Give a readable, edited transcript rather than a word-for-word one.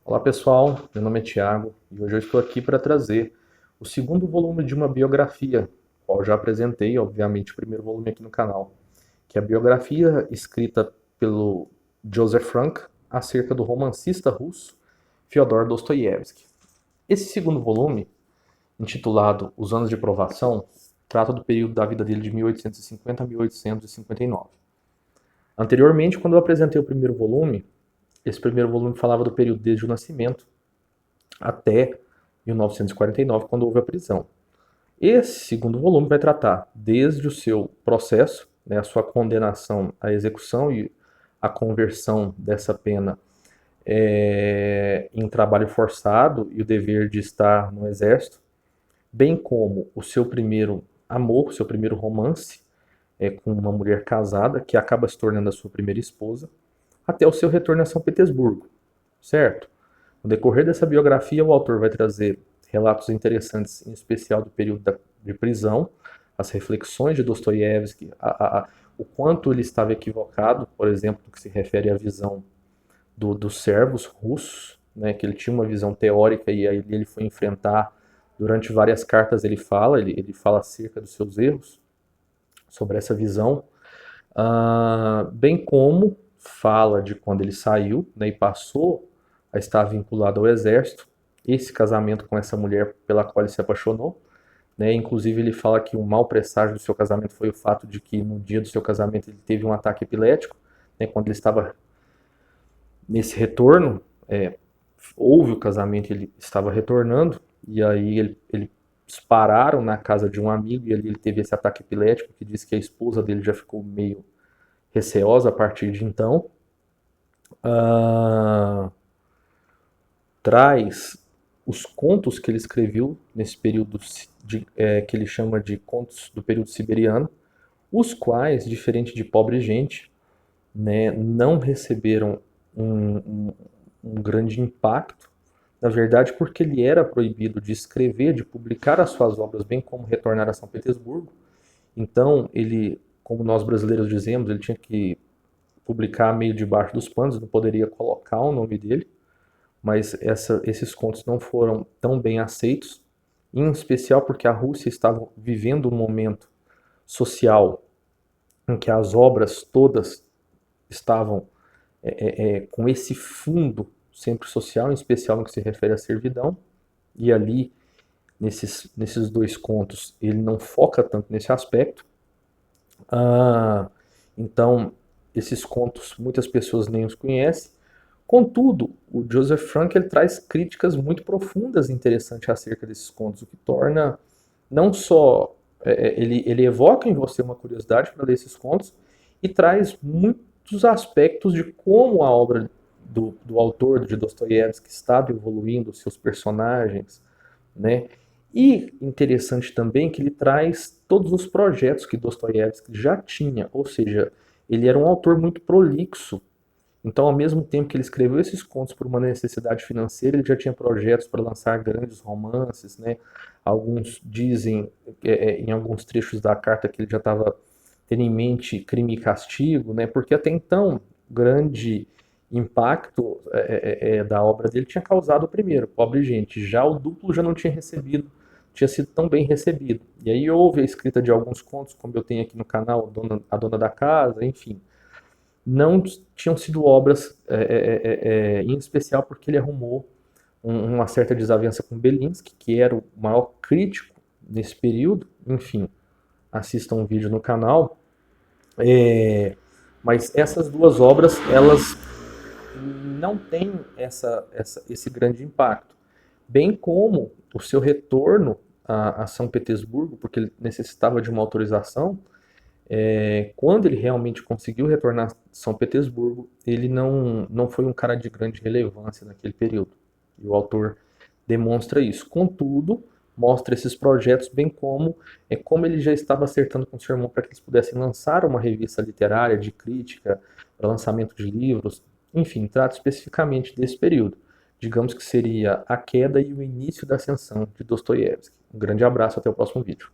Olá pessoal, meu nome é Thiago e hoje eu estou aqui para trazer o segundo volume de uma biografia, qual já apresentei, obviamente, o primeiro volume aqui no canal, que é a biografia escrita pelo Joseph Frank acerca do romancista russo Fyodor Dostoiévski. Esse segundo volume, intitulado Os Anos de Provação, trata do período da vida dele de 1850 a 1859. Anteriormente, quando eu apresentei o primeiro volume, esse primeiro volume falava do período desde o nascimento até 1949, quando houve a prisão. Esse segundo volume vai tratar desde o seu processo, né, a sua condenação à execução e a conversão dessa pena em trabalho forçado e o dever de estar no exército, bem como o seu primeiro amor, o seu primeiro romance com uma mulher casada, que acaba se tornando a sua primeira esposa, até o seu retorno a São Petersburgo, certo? No decorrer dessa biografia, o autor vai trazer relatos interessantes, em especial do período de prisão, as reflexões de Dostoiévski, o quanto ele estava equivocado, por exemplo, no que se refere à visão dos servos russos, né, que ele tinha uma visão teórica e aí ele foi enfrentar, durante várias cartas ele fala acerca dos seus erros, sobre essa visão, bem como fala de quando ele saiu, né, e passou a estar vinculado ao exército, esse casamento com essa mulher pela qual ele se apaixonou, né, inclusive ele fala que o mau presságio do seu casamento foi o fato de que no dia do seu casamento ele teve um ataque epilético, né, quando ele estava nesse retorno, houve o casamento, ele estava retornando, e aí eles pararam na casa de um amigo e ali ele teve esse ataque epilético, que diz que a esposa dele já ficou meio receosa a partir de então. Ah, traz os contos que ele escreveu nesse período que ele chama de contos do período siberiano, os quais, diferente de Pobre Gente, né, não receberam um, um, um grande impacto, na verdade porque ele era proibido de escrever, de publicar as suas obras, bem como retornar a São Petersburgo. Então ele, como nós brasileiros dizemos, ele tinha que publicar meio debaixo dos panos, não poderia colocar o nome dele, mas esses contos não foram tão bem aceitos, em especial porque a Rússia estava vivendo um momento social em que as obras todas estavam com esse fundo sempre social, em especial no que se refere à servidão, e ali, nesses dois contos, ele não foca tanto nesse aspecto. Então, esses contos muitas pessoas nem os conhecem. Contudo, o Joseph Frank ele traz críticas muito profundas e interessantes acerca desses contos, o que torna não só ele evoca em você uma curiosidade para ler esses contos e traz muitos aspectos de como a obra do autor de Dostoiévski estava evoluindo, seus personagens, né? E interessante também que ele traz todos os projetos que Dostoiévski já tinha, ou seja, ele era um autor muito prolixo. Então, ao mesmo tempo que ele escreveu esses contos por uma necessidade financeira, ele já tinha projetos para lançar grandes romances, né? Alguns dizem, em alguns trechos da carta, que ele já estava tendo em mente Crime e Castigo, né? Porque até então, o grande impacto da obra dele tinha causado o primeiro, Pobre Gente. Já o duplo já não tinha recebido, tinha sido tão bem recebido. E aí houve a escrita de alguns contos, como eu tenho aqui no canal, A Dona da Casa, enfim, não tinham sido obras, em especial porque ele arrumou uma certa desavença com Belinsky, que era o maior crítico nesse período. Enfim, assistam um vídeo no canal. Mas essas duas obras, elas não têm esse grande impacto. Bem como o seu retorno a São Petersburgo, porque ele necessitava de uma autorização, quando ele realmente conseguiu retornar a São Petersburgo, ele não foi um cara de grande relevância naquele período. E o autor demonstra isso. Contudo, mostra esses projetos, bem como ele já estava acertando com seu irmão para que eles pudessem lançar uma revista literária de crítica, para lançamento de livros, enfim, trata especificamente desse período. Digamos que seria a queda e o início da ascensão de Dostoiévski. Um grande abraço, até o próximo vídeo.